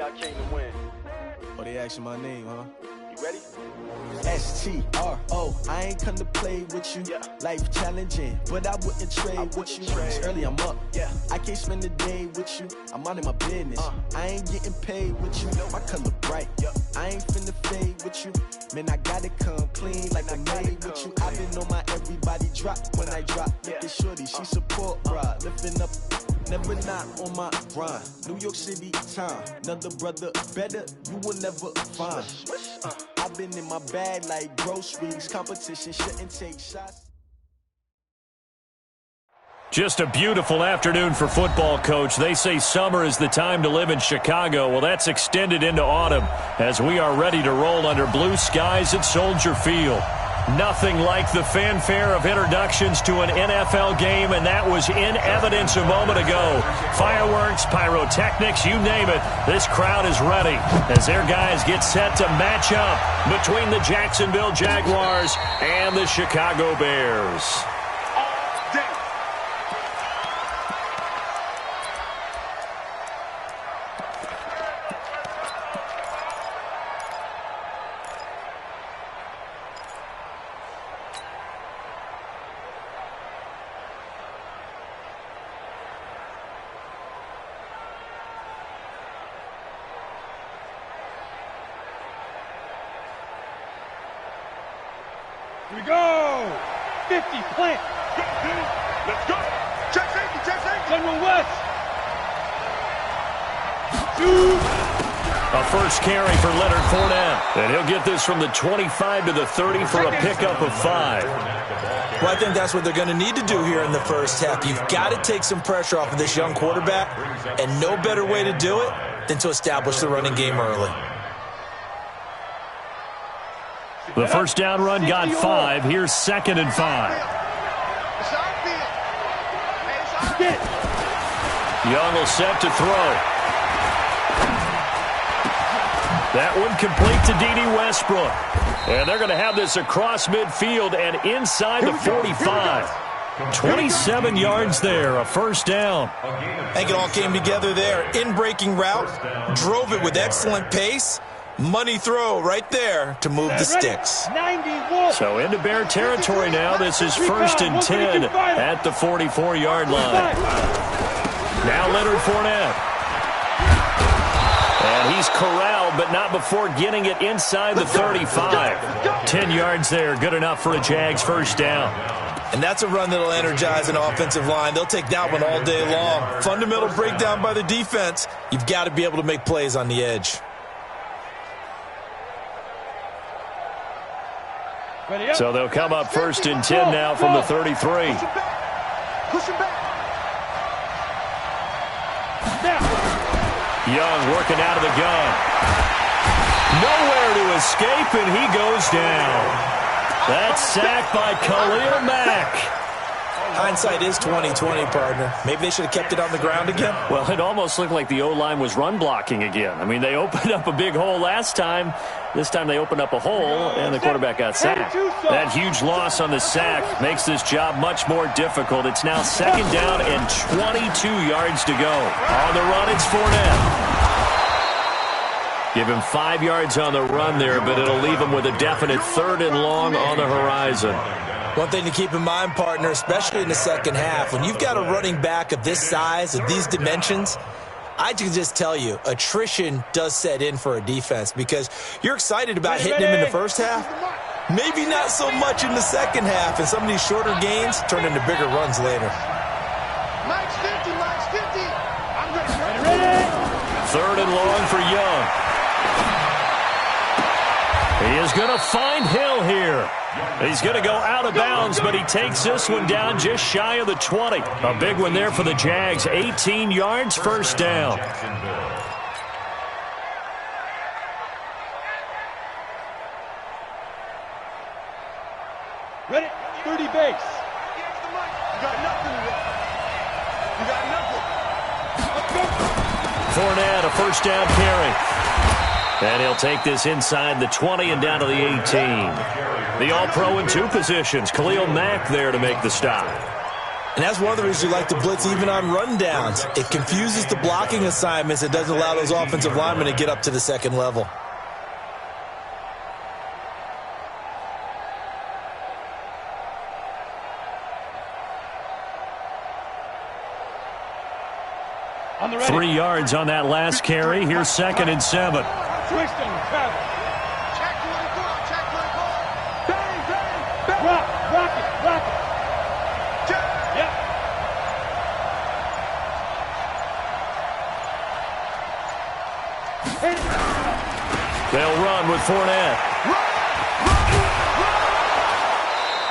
I came to win. Oh, they asking my name, huh? You ready? S-T-R-O, I ain't come to play with you. Yeah. Life challenging, but I wouldn't trade with you. It's early, I'm up. Yeah. I can't spend the day with you. I'm out in my business. I ain't getting paid with you. My color bright. Yep. I ain't finna fade with you. Man, I gotta come clean like I made with you. I've been on my everybody drop when I drop. Look at shorty, she support, bruh. Lifting up. Never not on my grind. New York City time. Another brother better, you will never find. I've been in my bag like groceries. Competition shouldn't take shots. Just a beautiful afternoon for football, Coach. They say summer is the time to live in Chicago. Well, that's extended into autumn as we are ready to roll under blue skies at Soldier Field. Nothing like the fanfare of introductions to an NFL game, and that was in evidence a moment ago. Fireworks, pyrotechnics, you name it. This crowd is ready as their guys get set to match up between the Jacksonville Jaguars and the Chicago Bears. Here we go! 50, plant! Let's go! Check safety! 10-1 West! Shoot! A first carry for Leonard Fournette. And he'll get this from the 25 to the 30 for a pickup of 5. Well, I think that's what they're going to need to do here in the first half. You've got to take some pressure off of this young quarterback, and no better way to do it than to establish the running game early. The first down run got 5. Here's 2nd and 5. Young will set to throw. That one complete to D.D. Westbrook. And they're going to have this across midfield and inside the 45. 27 yards there, a first down. I think it all came together there. In-breaking route, drove it with excellent pace. Money throw right there to move the sticks. So into Bear territory now. This is 1st and 10 at the 44-yard line. Now Leonard Fournette. And he's corralled, but not before getting it inside the 35. 10 yards there, good enough for a Jags first down. And that's a run that'll energize an offensive line. They'll take that one all day long. Fundamental breakdown by the defense. You've got to be able to make plays on the edge. So they'll come up 1st and 10 now from the 33. Push him back. Young working out of the gun. Nowhere to escape, and he goes down. That's sacked by Khalil Mack. Hindsight is 20/20, partner. Maybe they should have kept it on the ground again. Well, it almost looked like the O-line was run blocking again. I mean, they opened up a big hole last time. This time they opened up a hole, and the quarterback got sacked. That huge loss on the sack makes this job much more difficult. It's now 2nd down and 22 yards to go. On the run, it's Fournette. Give him 5 yards on the run there, but it'll leave him with a definite 3rd and long on the horizon. One thing to keep in mind, partner, especially in the second half, when you've got a running back of this size, of these dimensions, I can just tell you, attrition does set in for a defense because you're excited about hitting him in the first half. Maybe not so much in the second half, and some of these shorter gains turn into bigger runs later. Max 50. I'm ready. 3rd and long for Young. He is going to find Hill here. He's going to go out of bounds, but he takes this one down just shy of the 20. A big one there for the Jags. 18 yards, first down. Ready? 30 base. You got nothing. Fournette, a first down carry. And he'll take this inside the 20 and down to the 18. The All-Pro in 2 positions. Khalil Mack there to make the stop. And that's one of the reasons you like to blitz even on rundowns. It confuses the blocking assignments. It doesn't allow those offensive linemen to get up to the second level. On the ready. 3 yards on that last carry. Here's 2nd and 7. Twist and travel. Check 24. Check 24. Bang, bang, bang. Rock it, rock it. Check. Yep. They'll run with Fournette.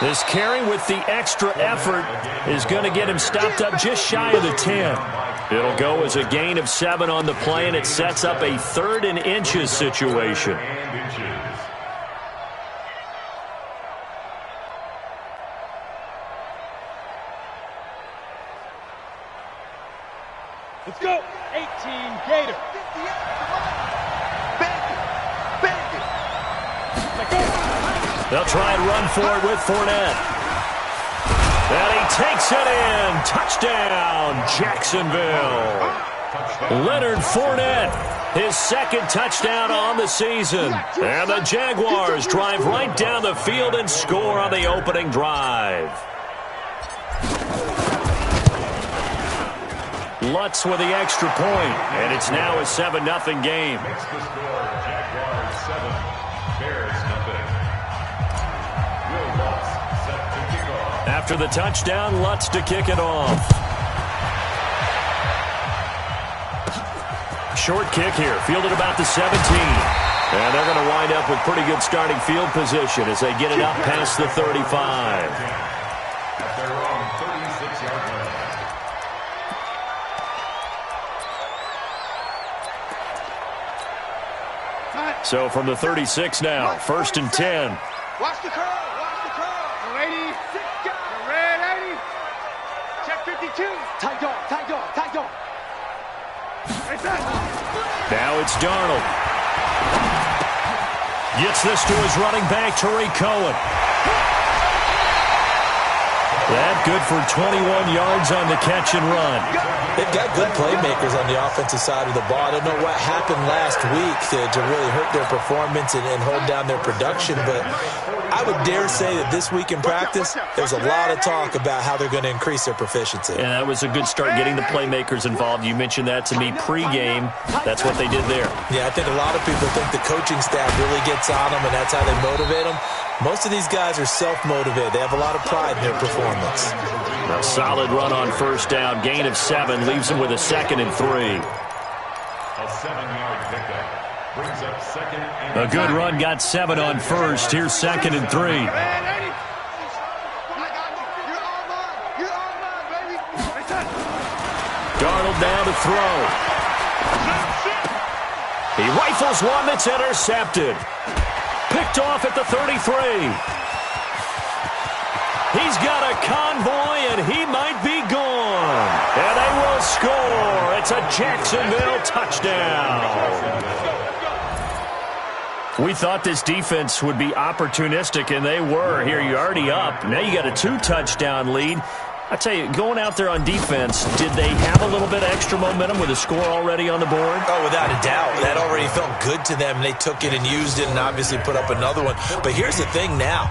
This carry with the extra effort is going to get him stopped up just shy of the 10. It'll go as a gain of 7 on the play, and it sets up a 3rd and inches situation. Let's go. 18 Gator. Let go. They'll try and run for it with Fournette. And he takes it in. Touchdown, Jacksonville. Leonard Fournette, his 2nd touchdown on the season. And the Jaguars drive right down the field and score on the opening drive. Lutz with the extra point, and it's now a 7-0 game. Makes the score Jaguars 7, Bears nothing. Will Lutz set to kick off. After the touchdown, Lutz to kick it off. Short kick here, fielded about the 17. And they're going to wind up with pretty good starting field position as they get it up past the 35. At their own 36-yard line. So from the 36 now, 1st and 10. Watch the curl. Watch the curl. Ready. Ready. Check 52. Tight dog. Tight dog. Tight dog. Now it's Darnold. Gets this to his running back, Tariq Cohen. That good for 21 yards on the catch and run. They've got good playmakers on the offensive side of the ball. I don't know what happened last week to really hurt their performance and hold down their production, but I would dare say that this week in practice, there's a lot of talk about how they're going to increase their proficiency. And that was a good start getting the playmakers involved. You mentioned that to me pregame. That's what they did there. Yeah, I think a lot of people think the coaching staff really gets on them, and that's how they motivate them. Most of these guys are self-motivated. They have a lot of pride in their performance. A solid run on 1st down. Gain of 7 leaves them with a 2nd and 3. A 7-yard pickup brings up 2nd and A good run got 7 on 1st. Here's 2nd and 3. I got you. You're all mine. You're all mine, baby. Darnold now to throw. He rifles one that's intercepted. Picked off at the 33. He's got a convoy, and he might be gone. And they will score. It's a Jacksonville touchdown. We thought this defense would be opportunistic, and they were. Here, you're already up. Now you got a 2-touchdown lead. I tell you, going out there on defense, did they have a little bit of extra momentum with a score already on the board? Oh, without a doubt. That already felt good to them. They took it and used it and obviously put up another one. But here's the thing now.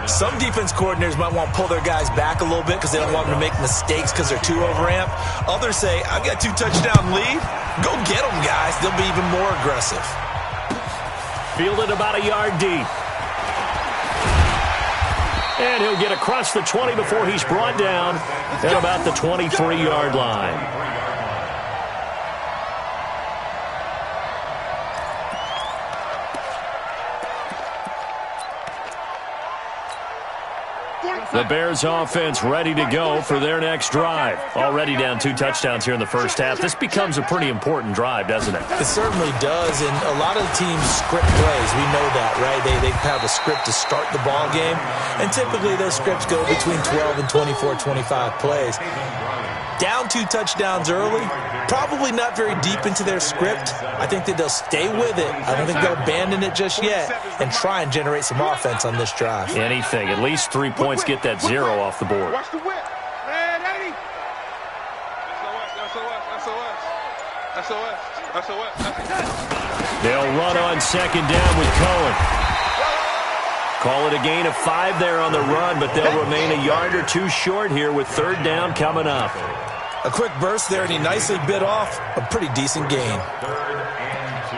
Some defense coordinators might want to pull their guys back a little bit because they don't want them to make mistakes because they're too overamped. Others say, I've got 2-touchdown lead. Go get them, guys. They'll be even more aggressive. Fielded about a yard deep. And he'll get across the 20 before he's brought down at about the 23-yard line. The Bears offense ready to go for their next drive. Already down 2 touchdowns here in the first half. This becomes a pretty important drive, doesn't it? It certainly does, and a lot of teams script plays. We know that, right? They have a script to start the ball game, and typically those scripts go between 12 and 24, 25 plays. Down 2 touchdowns early, probably not very deep into their script. I think that they'll stay with it. I don't think they'll abandon it just yet and try and generate some offense on this drive. Anything. At least 3 points get that 0 off the board. Watch the whip. Ready. ready? They'll run on second down with Cohen. Call it a gain of 5 there on the run, but they'll remain a yard or two short here with third down coming up. A quick burst there, and he nicely bit off a pretty decent gain. 3rd and 2.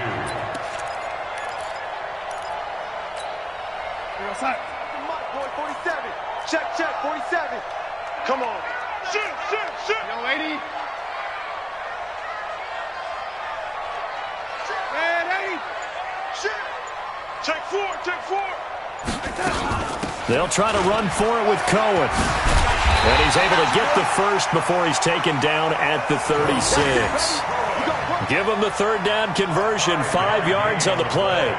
My boy, 47. Check, 47. Come on. Shoot. Young lady. Red 80. Shoot. Check 4. They'll try to run for it with Cohen. And he's able to get the first before he's taken down at the 36. Give him the third down conversion, 5 yards on the play.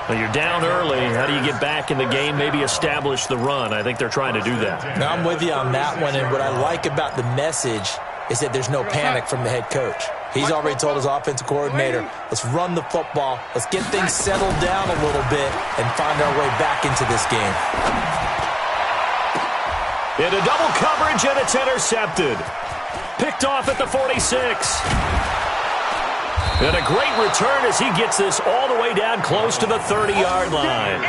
Well, you're down early. How do you get back in the game, maybe establish the run? I think they're trying to do that. Now, I'm with you on that one, and what I like about the message is that there's no panic from the head coach. He's already told his offensive coordinator, let's run the football, let's get things settled down a little bit, and find our way back into this game. Into double coverage, and it's intercepted. Picked off at the 46. And a great return as he gets this all the way down close to the 30-yard line.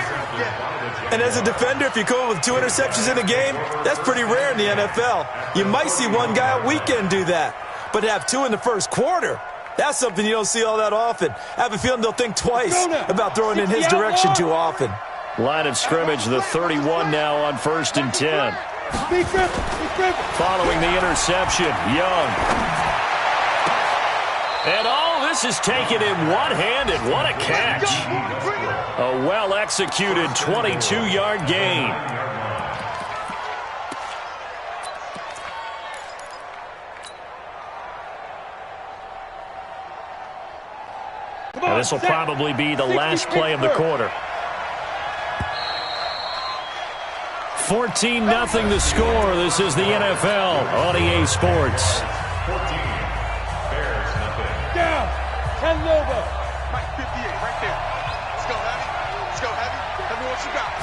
And as a defender, if you come up with 2 interceptions in a game, that's pretty rare in the NFL. You might see one guy a weekend do that. But to have 2 in the first quarter, that's something you don't see all that often. I have a feeling they'll think twice about throwing in his direction too often. Line of scrimmage, the 31 now on 1st and 10. Following the interception, Young. And all this is taken in one-handed. What a catch. A well-executed 22-yard gain. Now, this will probably be the last play of the quarter. 14-0 the score. This is the NFL on EA Sports. 14. Bears nothing. Down. 10 Nova. Mike 58 right there. Let's go heavy. Tell me what you got.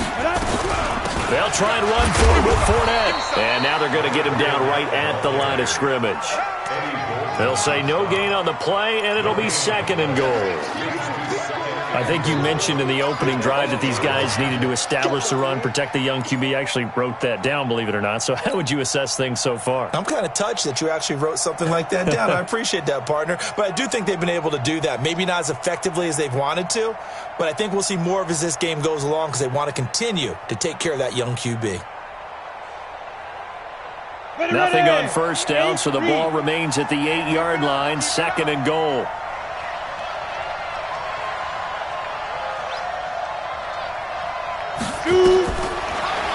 They'll try and run for it with Fournette. And now they're going to get him down right at the line of scrimmage. They'll say no gain on the play, and it'll be 2nd and goal. I think you mentioned in the opening drive that these guys needed to establish the run, protect the young QB. I actually wrote that down, believe it or not. So how would you assess things so far? I'm kind of touched that you actually wrote something like that down. I appreciate that, partner. But I do think they've been able to do that. Maybe not as effectively as they've wanted to, but I think we'll see more of as this game goes along because they want to continue to take care of that young QB. Nothing on first down, so the ball remains at the 8-yard line, 2nd and goal.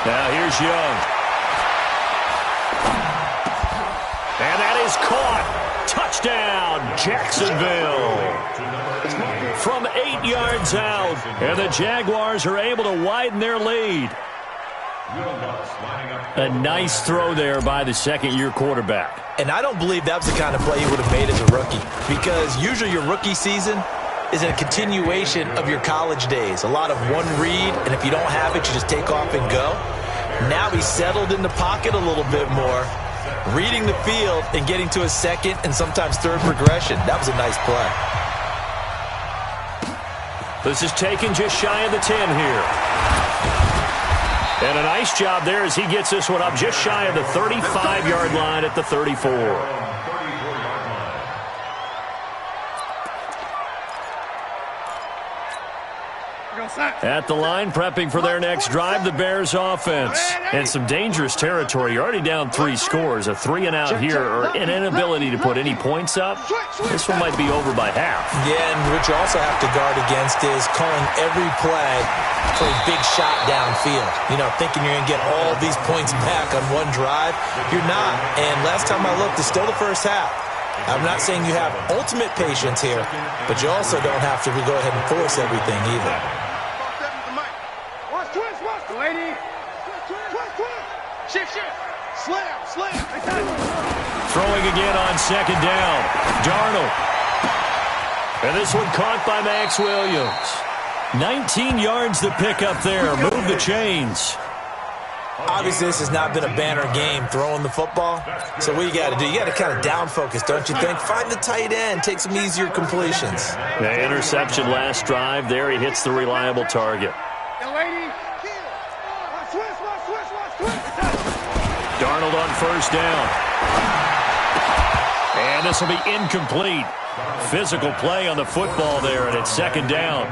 Now here's Young. And that is caught. Touchdown, Jacksonville. From 8 yards out, and the Jaguars are able to widen their lead. A nice throw there by the second-year quarterback. And I don't believe that was the kind of play he would have made as a rookie, because usually your rookie season is a continuation of your college days. A lot of one read, and if you don't have it, you just take off and go. Now he's settled in the pocket a little bit more, reading the field and getting to a second and sometimes third progression. That was a nice play. This is taken just shy of the 10 here. And a nice job there as he gets this one up just shy of the 35-yard line at the 34. At the line, prepping for their next drive, the Bears offense. And some dangerous territory. You're already down 3 scores. A 3-and-out here, or an inability to put any points up. This one might be over by half. Yeah, and what you also have to guard against is calling every play for a big shot downfield. You know, thinking you're going to get all these points back on one drive. You're not. And last time I looked, it's still the first half. I'm not saying you have ultimate patience here, but you also don't have to go ahead and force everything either. Slam. Throwing again on second down. Darnold. And this one caught by Max Williams. 19 yards to pick up there. Move the chains. Obviously, this has not been a banner game throwing the football. So what you got to do, you got to kind of down focus, don't you think? Find the tight end, take some easier completions. The interception last drive. There he hits the reliable target. Darnold on first down. And this will be incomplete. Physical play on the football there, and it's second down.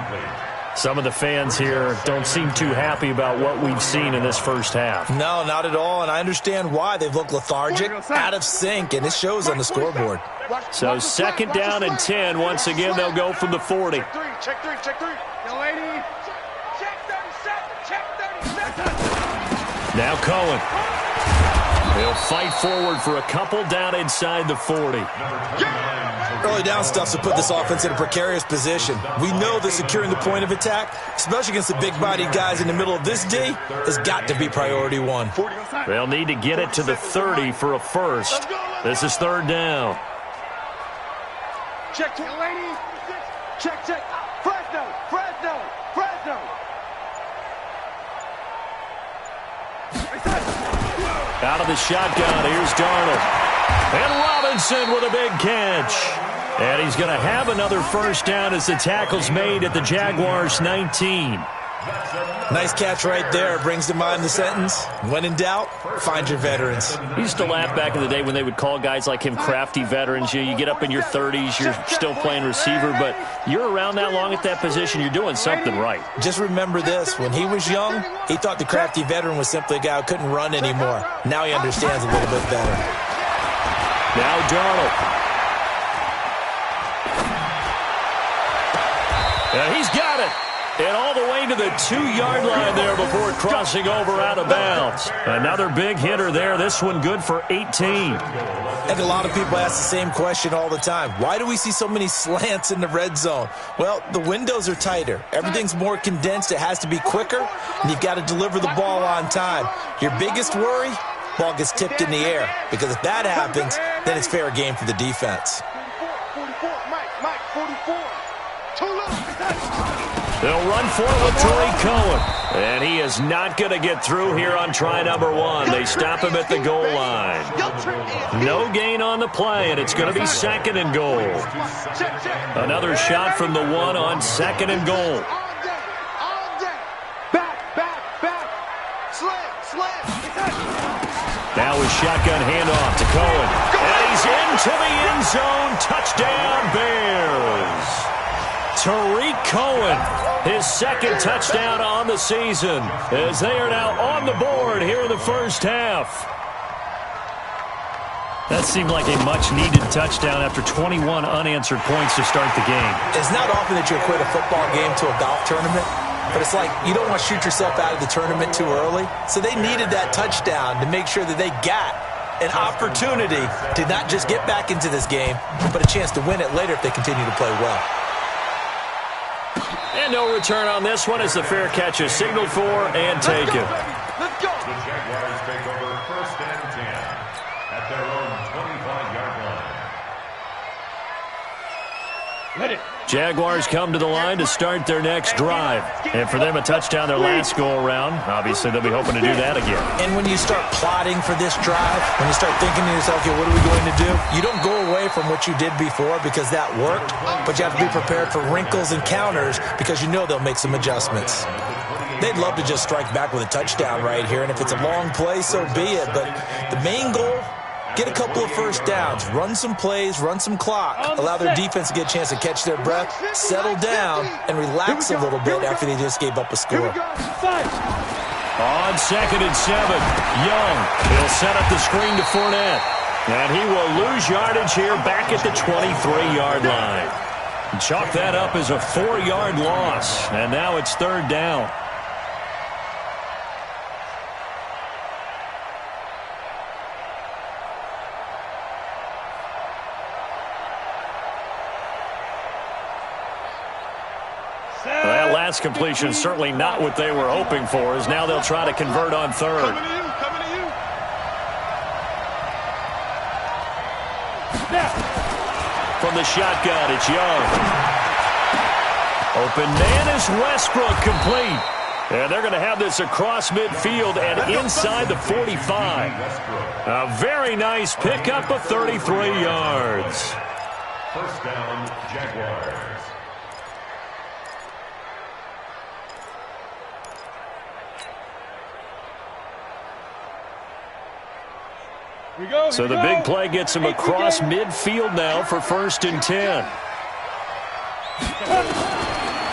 Some of the fans here don't seem too happy about what we've seen in this first half. No, not at all, and I understand why. They've looked lethargic, out of sync, and it shows on the scoreboard. So second down and 10. Once again, they'll go from the 40. Check three. Yo, lady. Check 37. Now Cohen. He'll fight forward for a couple down inside the 40. Early down stuff to put this offense in a precarious position. We know that securing the point of attack, especially against the big-bodied guys in the middle of this D, has got to be priority one. They'll need to get it to the 30 for a first. This is third down. Check, lady. Check. Fresno. Out of the shotgun, here's Darnold. And Robinson with a big catch. And he's going to have another first down as the tackle's made at the Jaguars' 19. Nice catch right there. Brings to mind the sentence, when in doubt, find your veterans. He used to laugh back in the day when they would call guys like him crafty veterans. You get up in your 30s, you're still playing receiver, but you're around that long at that position, you're doing something right. Just remember this. When he was young, he thought the crafty veteran was simply a guy who couldn't run anymore. Now he understands a little bit better. Now Darnold. And he's got it. And all the way to the 2-yard line there before crossing over out of bounds. Another big hitter there. This one good for 18. I think a lot of people ask the same question all the time. Why do we see so many slants in the red zone? Well, the windows are tighter. Everything's more condensed. It has to be quicker, and you've got to deliver the ball on time. Your biggest worry? Ball gets tipped in the air. Because if that happens, then it's fair game for the defense. 44. Too low. They'll run for it with Tariq Cohen. And he is not going to get through here on try number 1. They stop him at the goal line. No gain on the play, and it's going to be second and goal. Another shot from the 1 on second and goal. Back. Slam. Now his shotgun handoff to Cohen. And he's into the end zone. Touchdown, Bears. Tariq Cohen, his second touchdown on the season, as they are now on the board here in the first half. That seemed like a much-needed touchdown after 21 unanswered points to start the game. It's not often that you equate a football game to a golf tournament, but it's like you don't want to shoot yourself out of the tournament too early. So they needed that touchdown to make sure that they got an opportunity to not just get back into this game, but a chance to win it later if they continue to play well. And no return on this one as the fair catch is signaled for and taken. Let's go. The Jaguars take over first and 10 at their own 25-yard line. Let it. Jaguars come to the line to start their next drive. And for them, a touchdown their last go-around. Obviously, they'll be hoping to do that again. And when you start plotting for this drive, when you start thinking to yourself, okay, what are we going to do? You don't go away from what you did before because that worked, but you have to be prepared for wrinkles and counters because you know they'll make some adjustments. They'd love to just strike back with a touchdown right here, and if it's a long play, so be it. But the main goal, get a couple of first downs, run some plays, run some clock, allow their defense to get a chance to catch their breath, settle down, and relax a little bit after they just gave up a score. On second and 7, Young. He'll set up the screen to Fournette. And he will lose yardage here back at the 23-yard line. Chalk that up as a 4-yard loss. And now it's third down. That last completion certainly not what they were hoping for, as now they'll try to convert on third. Coming to you. From the shotgun, it's Young. Open man is Westbrook, complete. And they're going to have this across midfield and inside the 45. A very nice pickup of 33 yards. First down, Jaguars. So the big play gets him across midfield now for 1st and 10.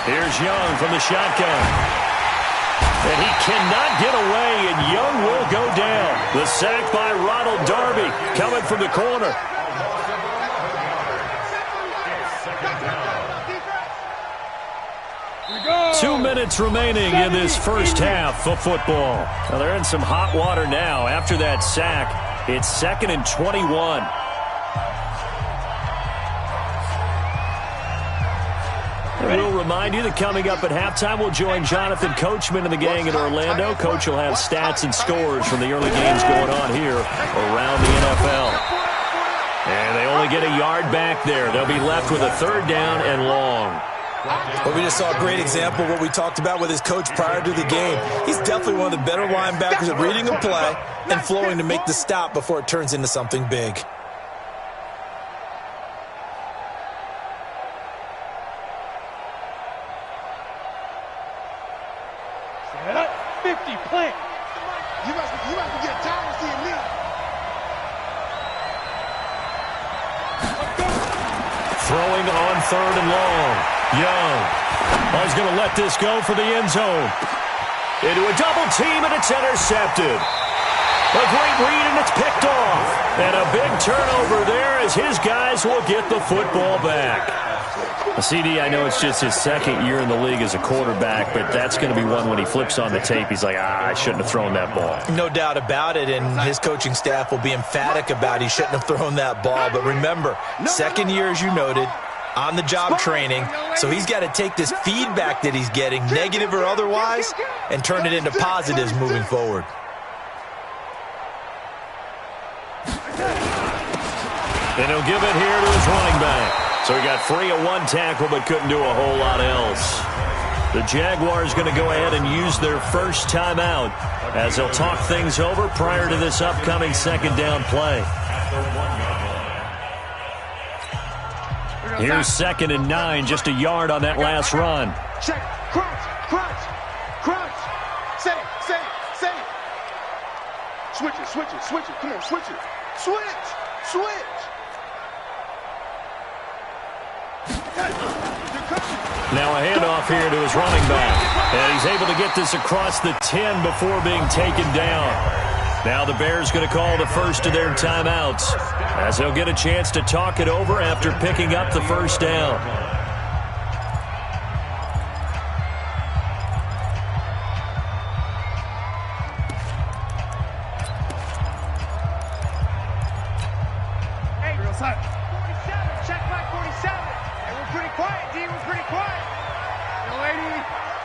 Here's Young from the shotgun. And he cannot get away, and Young will go down. The sack by Ronald Darby coming from the corner. Second 2 minutes remaining in this first half of football. Now they're in some hot water now. After that sack, it's 2nd and 21. And we'll remind you that coming up at halftime, we'll join Jonathan Coachman and the gang in Orlando. Coach will have stats and scores from the early games going on here around the NFL. And they only get a yard back there. They'll be left with a 3rd down and long. Well, we just saw a great example of what we talked about with his coach prior to the game. He's definitely one of the better linebackers at reading a play and flowing to make the stop before it turns into something big. Set up, 50, plant. You must be getting tired of seeing me. Throwing on 3rd and long. Young. Oh, he's going to let this go for the end zone. Into a double team, and it's intercepted. A great read, and it's picked off. And a big turnover there as his guys will get the football back. CD, I know it's just his 2nd year in the league as a quarterback, but that's going to be one when he flips on the tape, he's like, I shouldn't have thrown that ball. No doubt about it, and his coaching staff will be emphatic about he shouldn't have thrown that ball. But remember, 2nd year, as you noted, on-the-job training, so he's got to take this feedback that he's getting, negative or otherwise, and turn it into positives moving forward. And he'll give it here to his running back. So he got free of 1 tackle but couldn't do a whole lot else. The Jaguars going to go ahead and use their first timeout as they'll talk things over prior to this upcoming 2nd down play. Here's 2nd and 9, just a yard on that last run. Check, crunch. Say it. Switch it. Come on, switch it. Switch. Now a handoff here to his running back. And he's able to get this across the 10 before being taken down. Now the Bears going to call the first of their timeouts as they'll get a chance to talk it over after picking up the 1st down. Hey, 47, check back 47. Hey, we're pretty quiet, D, we're pretty quiet. Yo, lady.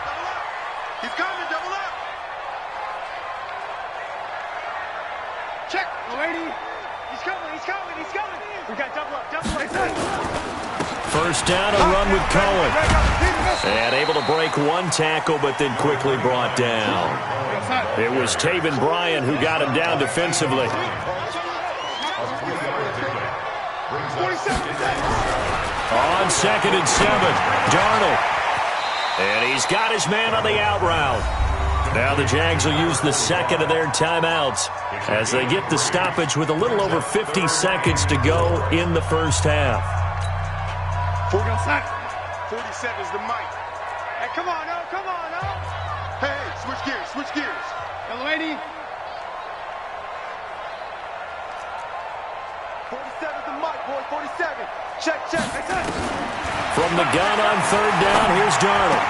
Double up. He's coming, double up. Check, yo, lady. He's coming. We got double up. 1st down, a run with Cohen. And able to break 1 tackle, but then quickly brought down. It was Taven Bryan who got him down defensively. On 2nd and 7, Darnold. And he's got his man on the out route. Now the Jags will use the 2nd of their timeouts as they get the stoppage with a little over 50 seconds to go in the first half. 47 is the mic. Hey, come on, oh. Hey, switch gears. Young lady. 47 is the mic, boy, 47. Check. From the gun on 3rd down, here's Darnold.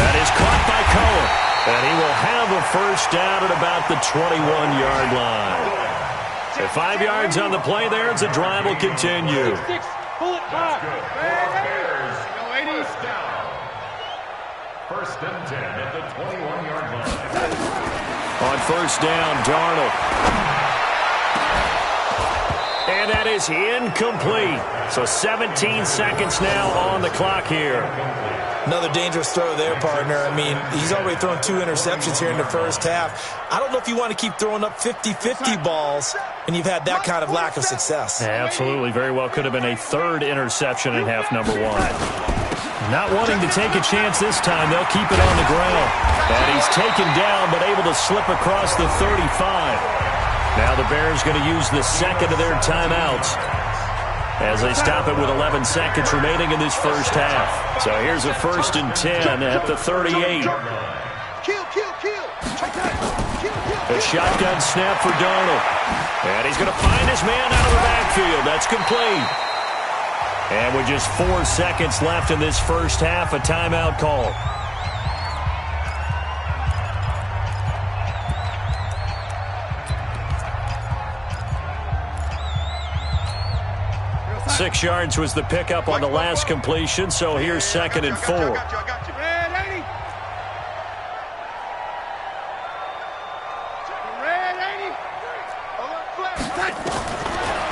That is caught by Cohen. And he will have a 1st down at about the 21-yard line. At 5 yards on the play there, as the drive will continue. Pull it back. Bears. First down. 1st and 10 at the 21-yard line. On 1st down, Darnold. And that is incomplete. So 17 seconds now on the clock here. Another dangerous throw there, partner. I mean, he's already thrown 2 interceptions here in the first half. I don't know if you want to keep throwing up 50-50 balls and you've had that kind of lack of success. Absolutely. Very well could have been a 3rd interception in half number 1. Not wanting to take a chance this time, they'll keep it on the ground. And he's taken down but able to slip across the 35. Now the Bears going to use the second of their timeouts as they stop it with 11 seconds remaining in this first half. So here's a 1st and 10 at the 38. A shotgun snap for Darnold. And he's going to find his man out of the backfield. That's complete. And with just 4 seconds left in this first half, a timeout call. Six yards was the pickup on the last completion, so here's 2nd and 4.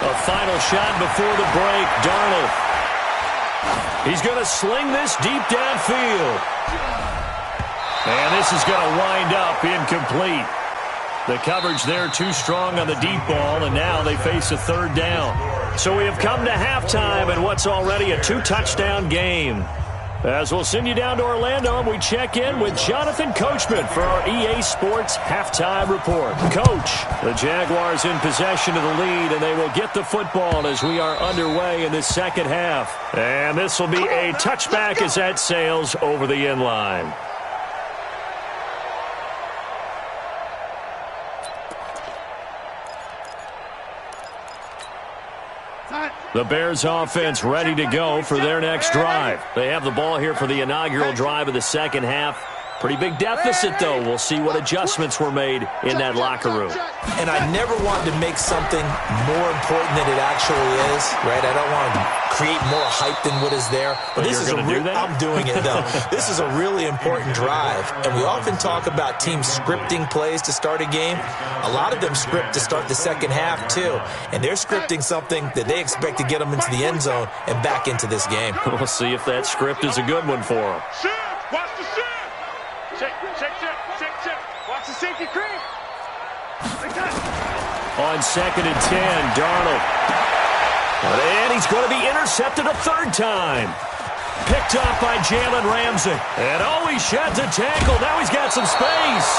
A final shot before the break. Darnold. He's going to sling this deep downfield. And this is going to wind up incomplete. The coverage there too strong on the deep ball, and now they face a 3rd down. So we have come to halftime in what's already a 2-touchdown game. As we'll send you down to Orlando, we check in with Jonathan Coachman for our EA Sports Halftime Report. Coach, the Jaguars in possession of the lead, and they will get the football as we are underway in the second half. And this will be a touchback as that sails over the end line. The Bears offense ready to go for their next drive. They have the ball here for the inaugural drive of the second half. Pretty big deficit, though. We'll see what adjustments were made in that locker room. And I never wanted to make something more important than it actually is, right? I don't want to create more hype than what is there. But this is I'm doing it, though. This is a really important drive. And we often talk about teams scripting plays to start a game. A lot of them script to start the second half, too. And they're scripting something that they expect to get them into the end zone and back into this game. We'll see if that script is a good one for them. Watch the shift. Check. Watch the safety creep. On 2nd and 10, Darnold. And he's going to be intercepted a 3rd time. Picked up by Jalen Ramsey. And he shot to tackle. Now he's got some space.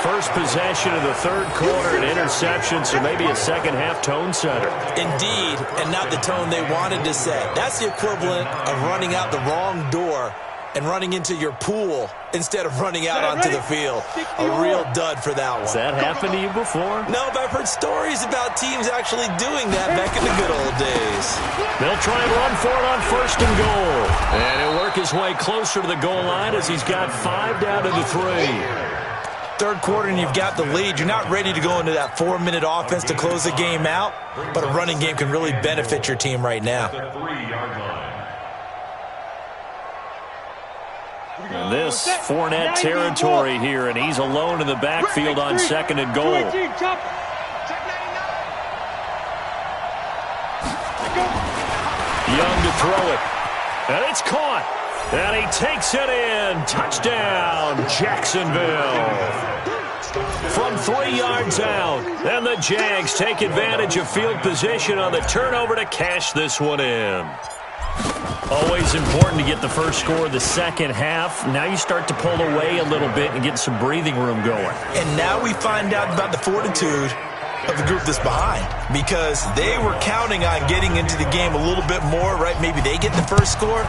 First possession of the 3rd quarter, an interception, so maybe a second half tone setter. Indeed, and not the tone they wanted to set. That's the equivalent of running out the wrong door and running into your pool instead of running out onto the field. A real dud for that one. Has that happened to you before? No, but I've heard stories about teams actually doing that back in the good old days. They'll try and run for it on 1st and goal. And he'll work his way closer to the goal line as he's got 5 down to the 3. 3rd quarter and you've got the lead. You're not ready to go into that 4-minute offense to close the game out, but a running game can really benefit your team right now. And this Fournette territory here, and he's alone in the backfield on 2nd and goal. Young to throw it. And it's caught. And he takes it in. Touchdown, Jacksonville. From 3 yards out. And the Jags take advantage of field position on the turnover to cash this one in. Always important to get the first score of the second half. Now you start to pull away a little bit and get some breathing room going. And now we find out about the fortitude of the group that's behind, because they were counting on getting into the game a little bit more, right? Maybe they get the first score.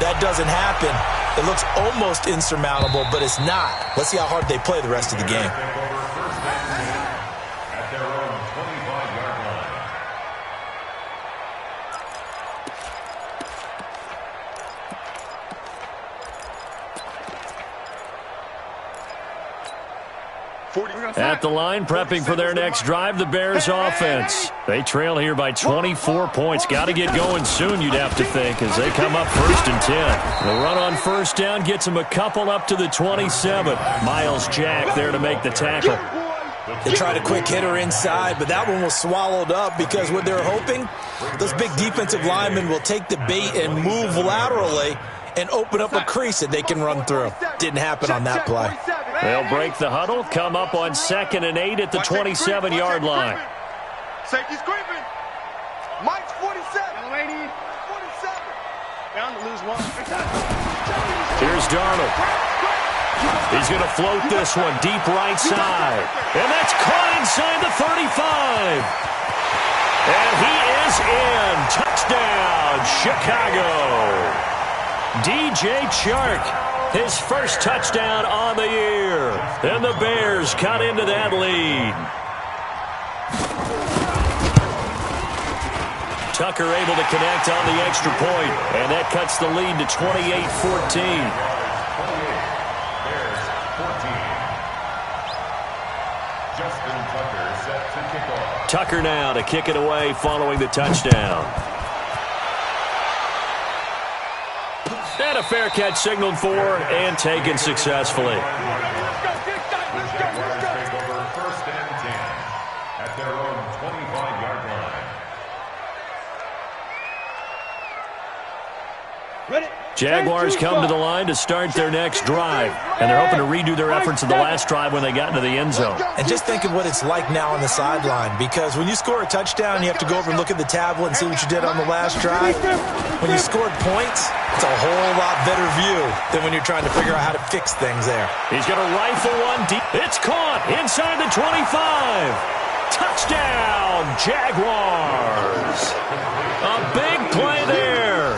That doesn't happen. It looks almost insurmountable, but it's not. Let's see how hard they play the rest of the game. At the line, prepping for their next drive, the Bears offense. They trail here by 24 points. Got to get going soon, you'd have to think, as they come up 1st and 10. The run on 1st down gets them a couple up to the 27. Miles Jack there to make the tackle. They tried a quick hitter inside, but that one was swallowed up because what they're hoping, those big defensive linemen will take the bait and move laterally and open up a crease that they can run through. Didn't happen on that play. They'll break the huddle, come up on 2nd and 8 at the 27-yard line. Safety's creeping. Mike's 47. Lady. 47. Bound to lose one. Here's Darnold. He's going to float this one deep right side. And that's caught inside the 35. And he is in. Touchdown, Chicago. DJ Chark, his first touchdown on the year. And the Bears cut into that lead. Tucker able to connect on the extra point, and that cuts the lead to 28-14. Tucker now to kick it away following the touchdown. And a fair catch signaled for and taken successfully. Jaguars come to the line to start their next drive, and they're hoping to redo their efforts of the last drive when they got into the end zone. And just think of what it's like now on the sideline, because when you score a touchdown, you have to go over and look at the tablet and see what you did on the last drive. When you scored points, it's a whole lot better view than when you're trying to figure out how to fix things there. He's going to rifle one deep. It's caught inside the 25. Touchdown, Jaguars. A big play there.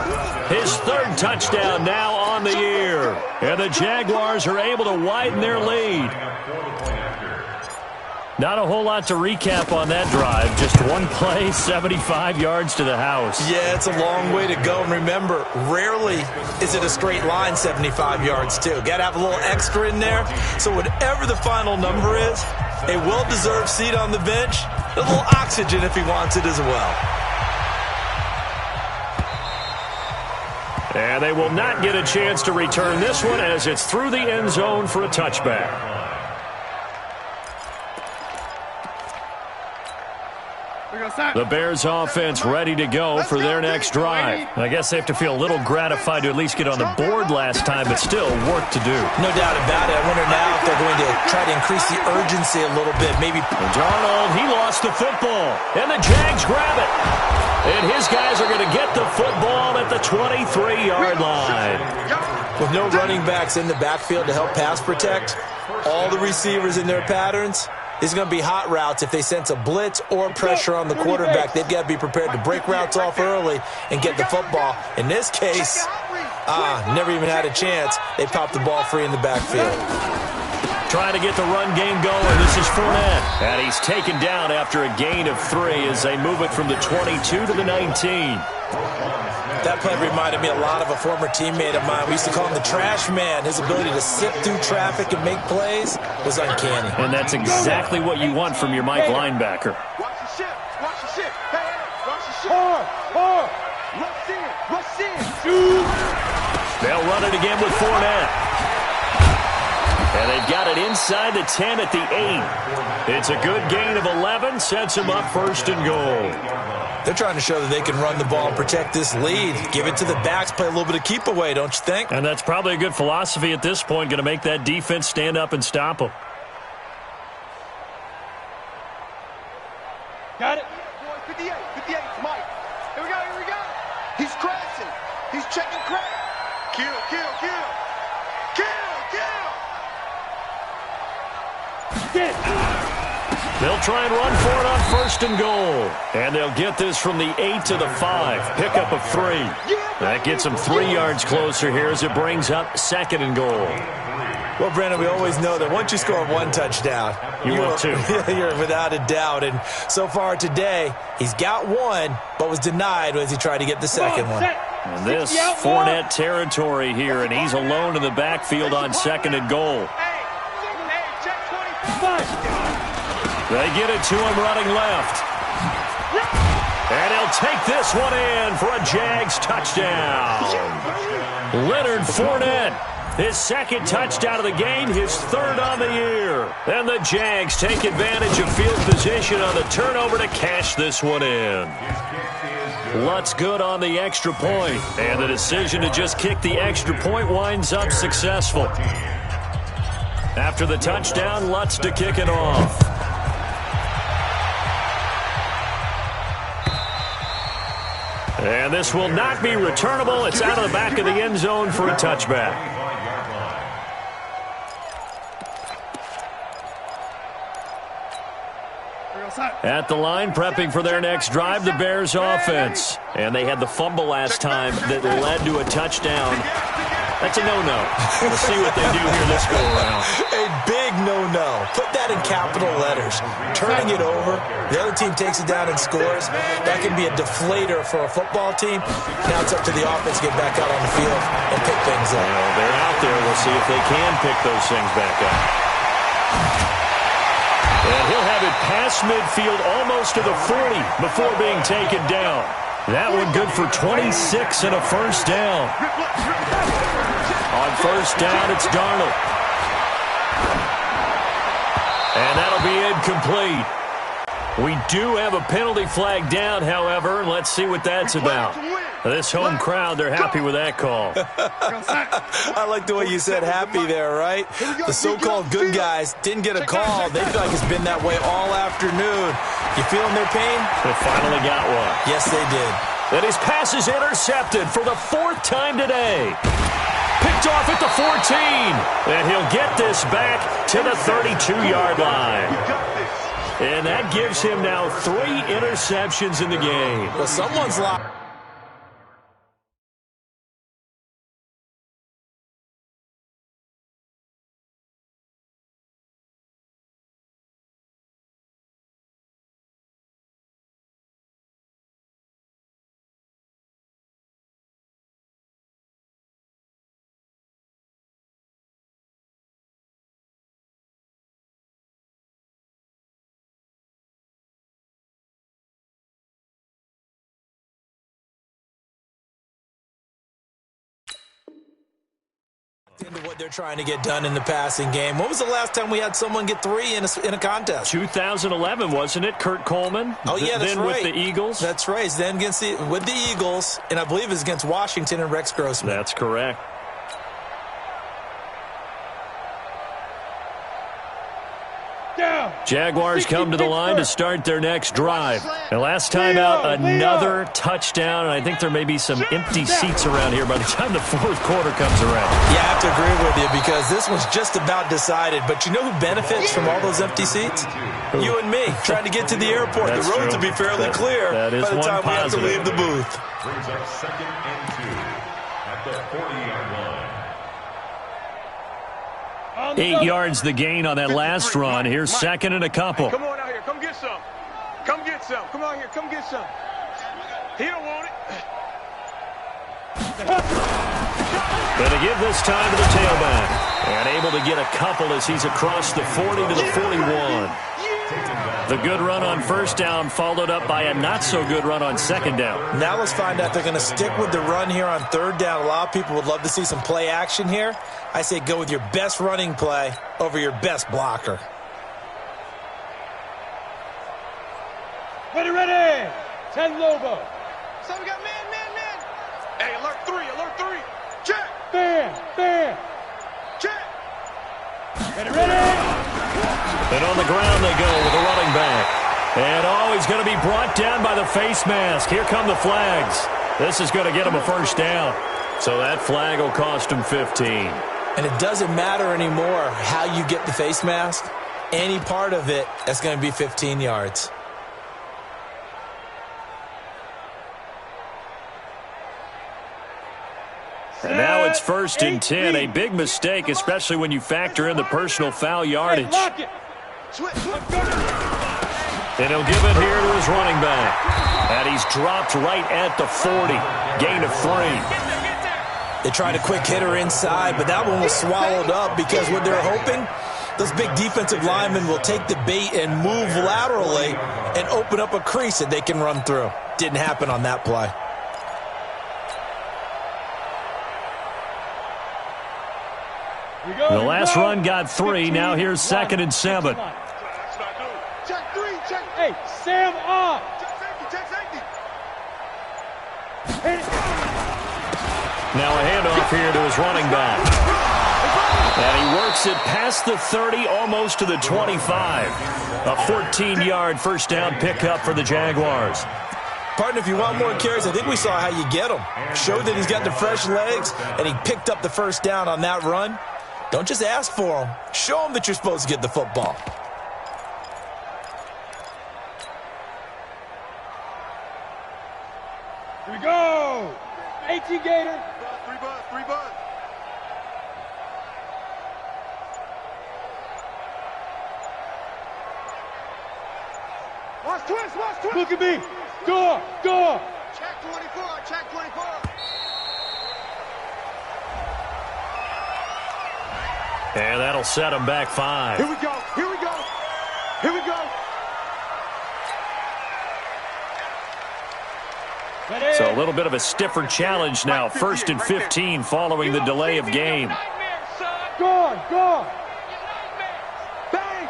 His 3rd touchdown now on the year. And the Jaguars are able to widen their lead. Not a whole lot to recap on that drive. Just one play, 75 yards to the house. Yeah, it's a long way to go. And remember, rarely is it a straight line 75 yards, too. Got to have a little extra in there. So whatever the final number is, a well-deserved seat on the bench, a little oxygen if he wants it as well. And they will not get a chance to return this one as it's through the end zone for a touchback. The Bears offense ready to go for their next drive. I guess they have to feel a little gratified to at least get on the board last time, but still work to do. No doubt about it. I wonder now if they're going to try to increase the urgency a little bit. Maybe Darnold, he lost the football, and the Jags grab it. And his guys are going to get the football at the 23-yard line. With no running backs in the backfield to help pass protect, all the receivers in their patterns, these are going to be hot routes. If they sense a blitz or pressure on the quarterback, they've got to be prepared to break routes off early and get the football. In this case, never even had a chance. They popped the ball free in the backfield. Trying to get the run game going. This is Fournette. And he's taken down after a gain of 3 as they move it from the 22 to the 19. That play reminded me a lot of a former teammate of mine. We used to call him the trash man. His ability to sift through traffic and make plays was uncanny. And that's exactly what you want from your Mike linebacker. Watch the ship. Watch the ship. Hey, watch the ship. Rush in. They'll run it again with Fournette. And they've got it inside the 10 at the 8. It's a good gain of 11. Sets them up 1st and goal. They're trying to show that they can run the ball and protect this lead. Give it to the backs, play a little bit of keep away, don't you think? And that's probably a good philosophy at this point, going to make that defense stand up and stop them. Got it. 58, it's Mike. Here we go. He's crashing. He's checking crack. Kill. They'll try and run for it on 1st and goal. And they'll get this from the 8 to the 5. Pickup of 3. That gets them 3 yards closer here as it brings up 2nd and goal. Well, Brandon, we always know that once you score 1 touchdown, you're 2. You're without a doubt. And so far today, he's got 1, but was denied as he tried to get the 2nd one. And this Fournette territory here, and he's alone in the backfield on 2nd and goal. They get it to him running left. And he'll take this one in for a Jags touchdown. Leonard Fournette His second touchdown of the game, his third on the year. And the Jags take advantage of field position on the turnover to cash this one in. Lutz good on the extra point, and the decision to just kick the extra point winds up successful. After the touchdown, Lutz to kick it off. And this will not be returnable. It's out of the back of the end zone for a touchback. At the line, prepping for their next drive, the Bears offense. And they had the fumble last time that led to a touchdown. That's a no-no. We'll see what they do here this go-around. A big no-no. Put that in capital letters. Turning it over, the other team takes it down and scores. That can be a deflator for a football team. Now it's up to the offense to get back out on the field and pick things up. Well, they're out there. We'll see if they can pick those things back up. And he'll have it past midfield almost to the 40 before being taken down. That one good for 26 and a first down. On first down, it's Darnold. And that'll be incomplete. We do have a penalty flag down, however, and let's see what that's about. This home crowd, they're happy with that call. I like the way you said happy there, right? The so-called good guys didn't get a call. They feel like it's been that way all afternoon. You feeling their pain? They finally got one. Yes, they did. And his pass is intercepted for the fourth time today. Picked off at the 14. And he'll get this back to the 32-yard line. And that gives him now 3 interceptions in the game. Well, someone's locked. Into what they're trying to get done in the passing game. When was the last time we had someone get 3 in a contest? 2011, wasn't it? Kurt Coleman. Oh, yeah, that's then right. With the Eagles. That's right. Then with the Eagles, and I believe it's against Washington and Rex Grossman. That's correct. Jaguars come to the line to start their next drive. And last time out, another touchdown, and I think there may be some empty seats around here by the time the fourth quarter comes around. Yeah, I have to agree with you because this one's just about decided. But you know who benefits from all those empty seats? You and me, trying to get to the airport. That's the roads true. will be fairly clear that is by the time one we have to positive. leave the booth. Brings up 2nd and 2 at the 40-yard line. 8 yards the gain on that last run. Here's second and a couple. Come on out here. Come get some. Come get some. Come out here. Come get some. He don't want it. Going to give this time to the tailback. And able to get a couple as he's across the 40 to the 41. The good run on first down followed up by a not-so-good run on second down. Now let's find out they're going to stick with the run here on third down. A lot of people would love to see some play action here. I say go with your best running play over your best blocker. Ready. 10 Lobo. So we got man. Hey, alert 3. Check. Bam. Check. Ready. And on the ground they go with a running back. And he's going to be brought down by the face mask. Here come the flags. This is going to get him a first down. So that flag will cost him 15. And it doesn't matter anymore how you get the face mask. Any part of it, that's going to be 15 yards. And now it's 1st and 10. A big mistake, especially when you factor in the personal foul yardage. Lock it. And he'll give it here to his running back. And he's dropped right at the 40. Gain of 3. They tried a quick hitter inside, but that one was swallowed up because what they're hoping, those big defensive linemen will take the bait and move laterally and open up a crease that they can run through. Didn't happen on that play. The last run got 3. Now here's 2nd and 7. Check 3, check. Hey, Sam off. Check safety. Now a handoff here to his running back. And he works it past the 30, almost to the 25. A 14-yard first down pickup for the Jaguars. Partner, if you want more carries, I think we saw how you get them. Showed that he's got the fresh legs, and he picked up the first down on that run. Don't just ask for them. Show them that you're supposed to get the football. Here we go. 18 Gator. 3 bucks. Watch twist. Look at me. Door. Check 24. And that'll set him back 5. Here we go. So a little bit of a stiffer challenge now. 1st and 15 following the delay of game. Go. Bang.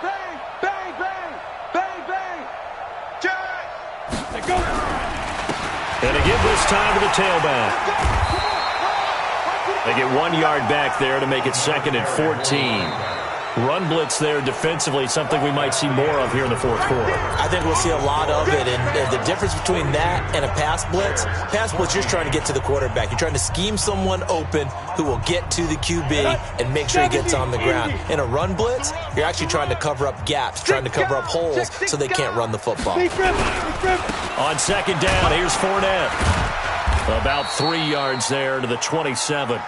Check. Let go. And they give this time to the tailback. They get 1 yard back there to make it 2nd and 14. Run blitz there defensively, something we might see more of here in the 4th quarter. I think we'll see a lot of it, and the difference between that and a pass blitz, you're just trying to get to the quarterback. You're trying to scheme someone open who will get to the QB and make sure he gets on the ground. In a run blitz, you're actually trying to cover up gaps, trying to cover up holes so they can't run the football. On 2nd down, here's Fournette. About 3 yards there to the 27.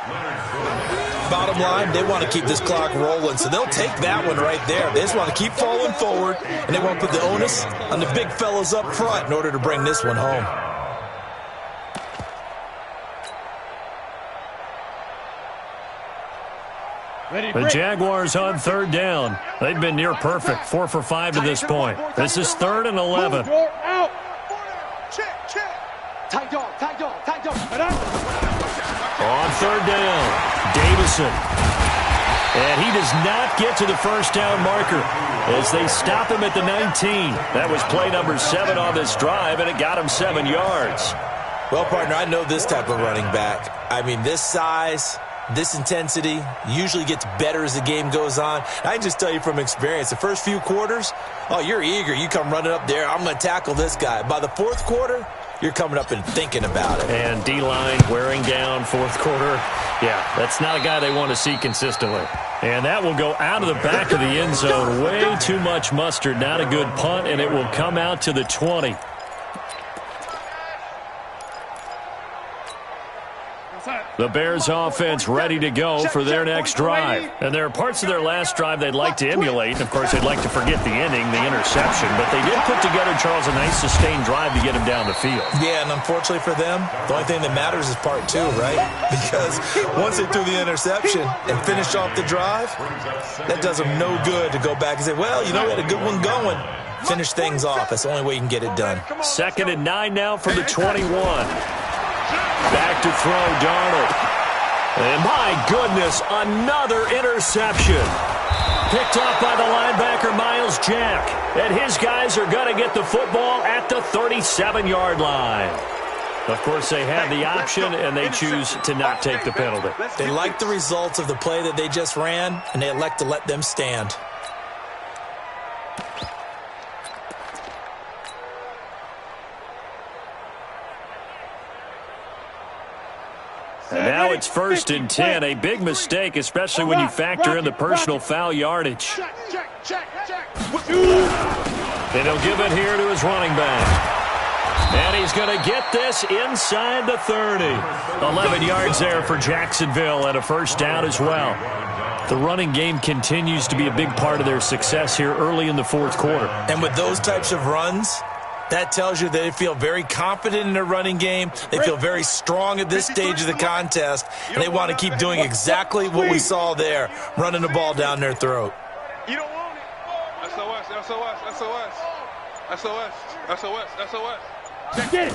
Bottom line, they want to keep this clock rolling, so they'll take that one right there. They just want to keep falling forward, and they want to put the onus on the big fellas up front in order to bring this one home. The Jaguars on 3rd down. They've been near perfect, 4 for 5 to this point. This is 3rd and 11. Out. Check. Tight dog. On 3rd down, Davison. And he does not get to the first down marker as they stop him at the 19. That was play number 7 on this drive, and it got him 7 yards. Well, partner, I know this type of running back. I mean, this size, this intensity usually gets better as the game goes on. I can just tell you from experience, the first few quarters, you're eager. You come running up there, I'm going to tackle this guy. By the 4th quarter, you're coming up and thinking about it. And D-line wearing down 4th quarter. Yeah, that's not a guy they want to see consistently. And that will go out of the back of the end zone. Way too much mustard. Not a good punt, and it will come out to the 20. The Bears offense ready to go for their next drive. And there are parts of their last drive they'd like to emulate. Of course, they'd like to forget the ending, the interception. But they did put together, Charles, a nice sustained drive to get him down the field. Yeah, and unfortunately for them, the only thing that matters is part 2, right? Because once they threw the interception and finished off the drive, that does them no good to go back and say, well, we had a good one going. Finish things off. That's the only way you can get it done. 2nd and 9 now from the 21. Back to throw, Darnold. And my goodness, another interception. Picked off by the linebacker, Miles Jack. And his guys are going to get the football at the 37-yard line. Of course, they have the option, and they choose to not take the penalty. They like the results of the play that they just ran, and they elect to let them stand. And now it's 1st and 10. A big mistake, especially when you factor in the personal foul yardage. And he'll give it here to his running back. And he's going to get this inside the 30. 11 yards there for Jacksonville and a first down as well. The running game continues to be a big part of their success here early in the 4th quarter. And with those types of runs, that tells you that they feel very confident in their running game. They feel very strong at this stage of the contest, and they want to keep doing exactly what we saw there, running the ball down their throat. You don't want it. SOS. Get it.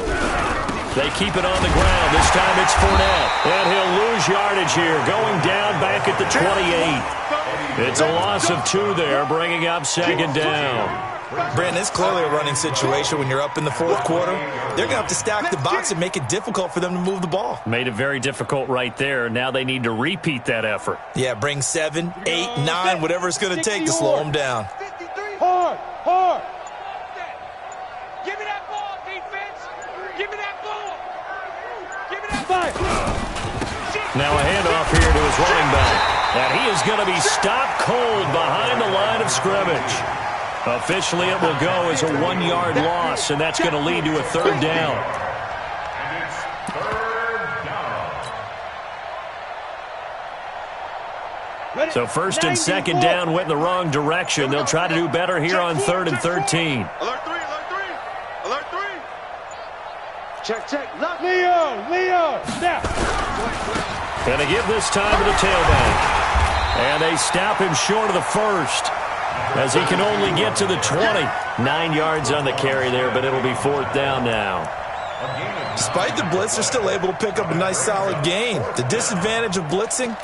They keep it on the ground. This time it's Fournette. And he'll lose yardage here, going down back at the 28. It's a loss of 2 there, bringing up second down. Brandon, it's clearly a running situation when you're up in the fourth quarter. They're going to have to stack the box and make it difficult for them to move the ball. Made it very difficult right there. Now they need to repeat that effort. Yeah, bring 7, 8, 9, whatever it's going to take to slow them down. Hard, hard. Give me that ball, defense. Give me that ball. Give me that Five. Now a handoff here to his running back. And he is going to be stopped cold behind the line of scrimmage. Officially, it will go as a 1-yard loss, and that's going to lead to a third down. And it's third down. So first and second down went in the wrong direction. They'll try to do better here on 3rd and 13. Alert 3, alert 3. Alert 3. Check. Look. Leo. Snap. And they give this time to the tailback. And they stop him short of the first, as he can only get to the 20. 9 yards on the carry there, but it'll be 4th down now. Despite the blitz, they're still able to pick up a nice solid gain. The disadvantage of blitzing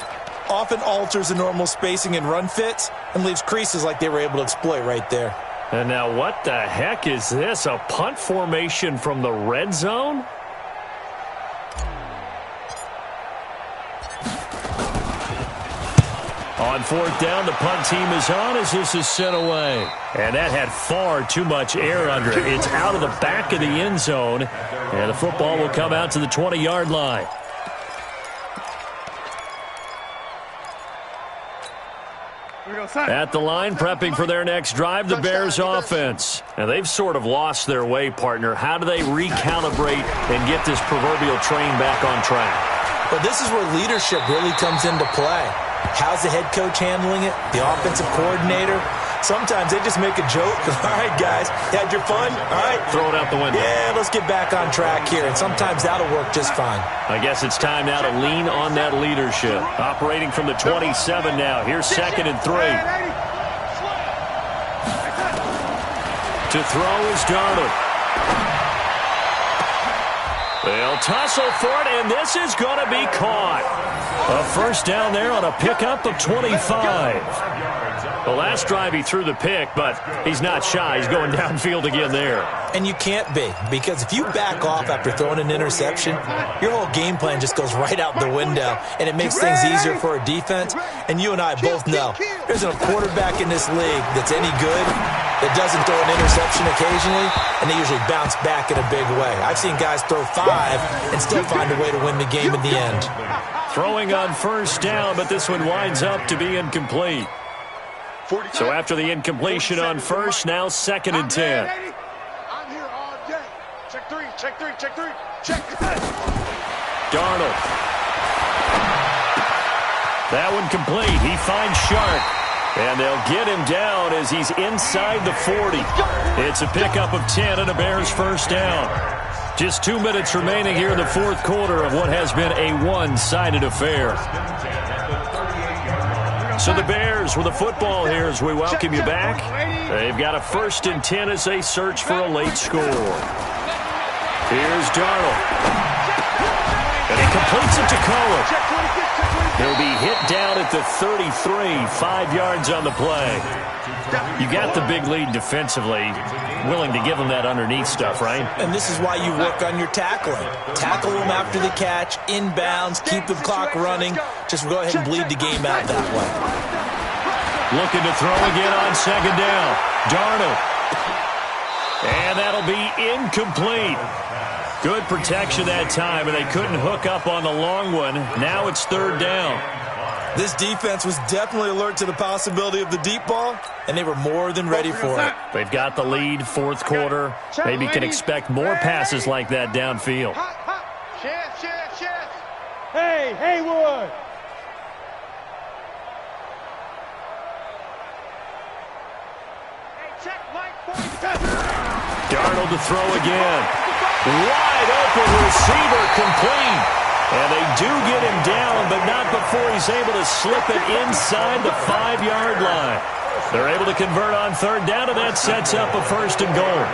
often alters the normal spacing and run fits and leaves creases like they were able to exploit right there. And now what the heck is this? A punt formation from the red zone? On 4th down, the punt team is on as this is sent away. And that had far too much air under it. It's out of the back of the end zone. And the football will come out to the 20-yard line. At the line, prepping for their next drive, the Bears offense. And they've sort of lost their way, partner. How do they recalibrate and get this proverbial train back on track? But this is where leadership really comes into play. How's the head coach handling it? The offensive coordinator? Sometimes they just make a joke. All right, guys, had your fun? All right. Throw it out the window. Yeah, let's get back on track here. And sometimes that'll work just fine. I guess it's time now to lean on that leadership. Operating from the 27 now. Here's 2nd and 3. To throw is Darnold. They'll tussle for it, and this is going to be caught. A first down there on a pickup of 25. The last drive he threw the pick, but he's not shy. He's going downfield again there. And you can't be, because if you back off after throwing an interception, your whole game plan just goes right out the window, and it makes things easier for a defense. And you and I both know there's a quarterback in this league that's any good that doesn't throw an interception occasionally, and they usually bounce back in a big way. I've seen guys throw 5 and still find a way to win the game in the end. Throwing on first down, but this one winds up to be incomplete. So after the incompletion on first, now 2nd and 10. I'm here all day. Check 3. Darnold. That one complete. He finds Sharp. And they'll get him down as he's inside the 40. It's a pickup of 10 and a Bears first down. Just 2 minutes remaining here in the fourth quarter of what has been a one-sided affair. So the Bears with the football here as we welcome you back. They've got a 1st and 10 as they search for a late score. Here's Darnold. And he completes it to Cohen. He'll be hit down at the 33, 5 yards on the play. You got the big lead defensively, willing to give them that underneath stuff, right? And this is why you work on your tackling. Tackle them after the catch, inbounds, keep the clock running. Just go ahead and bleed the game out that way. Looking to throw again on 2nd down. Darnold. And that'll be incomplete. Good protection that time, and they couldn't hook up on the long one. Now it's 3rd down. This defense was definitely alert to the possibility of the deep ball, and they were more than ready for it. They've got the lead, 4th quarter. Maybe can expect more passes like that downfield. Chef. Hey, Haywood. Hey, check Mike 47. Darnold to throw again. Wide open receiver complete. And they do get him down, but not before he's able to slip it inside the 5-yard line. They're able to convert on 3rd down, and that sets up a 1st and goal.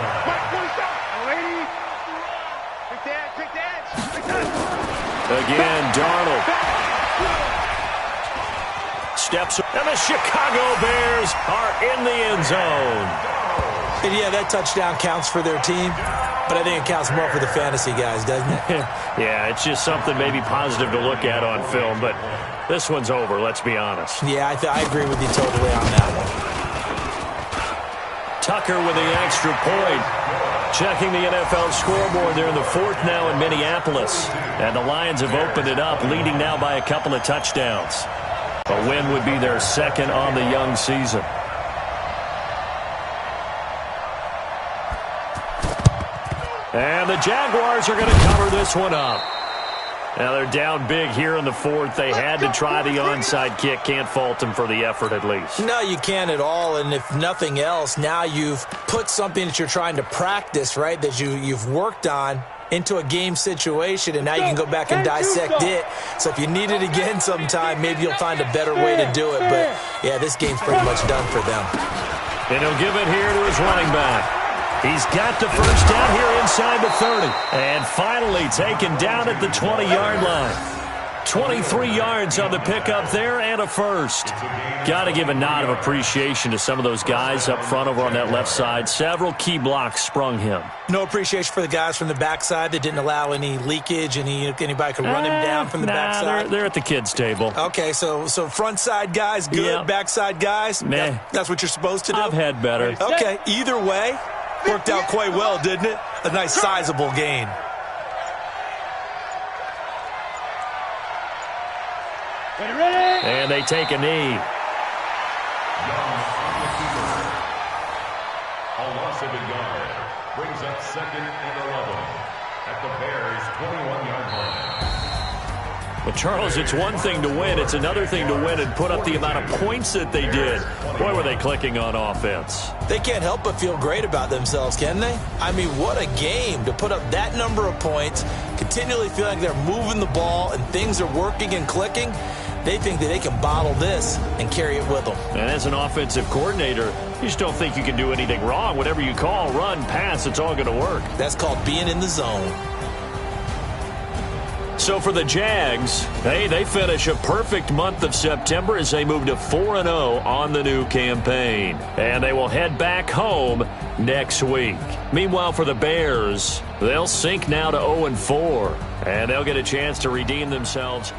Again, Darnold. Steps, and the Chicago Bears are in the end zone. And yeah, that touchdown counts for their team, but I think it counts more for the fantasy guys, doesn't it? Yeah, it's just something maybe positive to look at on film, but this one's over, let's be honest. Yeah, I agree with you totally on that one. Tucker with the extra point. Checking the NFL scoreboard, they're in the fourth now in Minneapolis. And the Lions have opened it up, leading now by a couple of touchdowns. A win would be their second on the young season. And the Jaguars are going to cover this one up. Now they're down big here in the fourth. They had to try the onside kick. Can't fault them for the effort at least. No, you can't at all. And if nothing else, now you've put something that you're trying to practice, right, that you've worked on into a game situation, and now you can go back and dissect it. So if you need it again sometime, maybe you'll find a better way to do it. But, yeah, this game's pretty much done for them. And he'll give it here to his running back. He's got the first down here inside the 30. And finally taken down at the 20-yard line. 23 yards on the pickup there and a first. Got to give a nod of appreciation to some of those guys up front over on that left side. Several key blocks sprung him. No appreciation for the guys from the backside that didn't allow any leakage, anybody could run him down from the backside? They're at the kids' table. Okay, so front side guys, good. Yep. Backside guys, meh. That's what you're supposed to do? I've had better. Okay, either way, worked out quite well, didn't it? A nice sizable gain. Ready? And they take a knee. A loss of a yard brings up 2nd and 11 at the Bears' 21-yard line. But, Charles, it's one thing to win. It's another thing to win and put up the amount of points that they did. Boy, were they clicking on offense. They can't help but feel great about themselves, can they? I mean, what a game to put up that number of points, continually feel like they're moving the ball and things are working and clicking. They think that they can bottle this and carry it with them. And as an offensive coordinator, you just don't think you can do anything wrong. Whatever you call, run, pass, it's all going to work. That's called being in the zone. So for the Jags, they finish a perfect month of September as they move to 4-0 on the new campaign. And they will head back home next week. Meanwhile, for the Bears, they'll sink now to 0-4. And they'll get a chance to redeem themselves